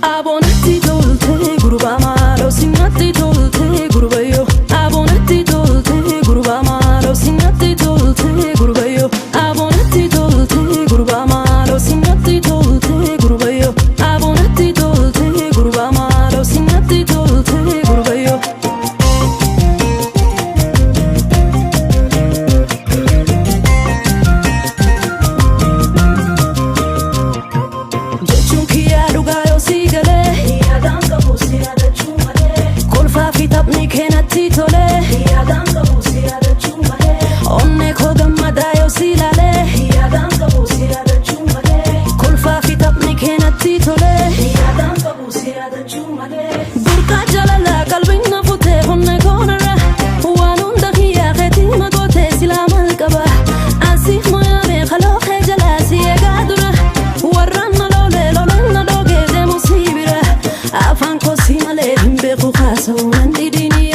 Abbonati tolte guruba malo sinnatti tolte guruba yo Abbonati tolte guruba malo sinnatti tolte guruba yo Abbonati tolte guruba malo sinnatti tolte guruba yo Abbonati tolte guruba malo sinnatti tolte guruba yo Jechuun kiyyaa dhugaa yoo si galee yaadaan qabu si yaadachuu malee kolfaa fi taphni keenatti tolee yaadaan qabu si yaadachuu malee onnee koo gammadaa yoo si ilaalee yaadaan qabu si yaadachuu malee kolfaa fi taphni keenatti tolee yaadaan qabu si yaadachuu malee burqaa jaalalaa qalbiin na futee onnee koonarra waan hunda kiyyaa keetii magootee silaa mal qaba asiif moyaamee kaloo kee jalaa si eegaa dura warraan na loolee lolaan na dhoogee deemu si bira afaan koo si malee hin beeku haasa'uu nan didini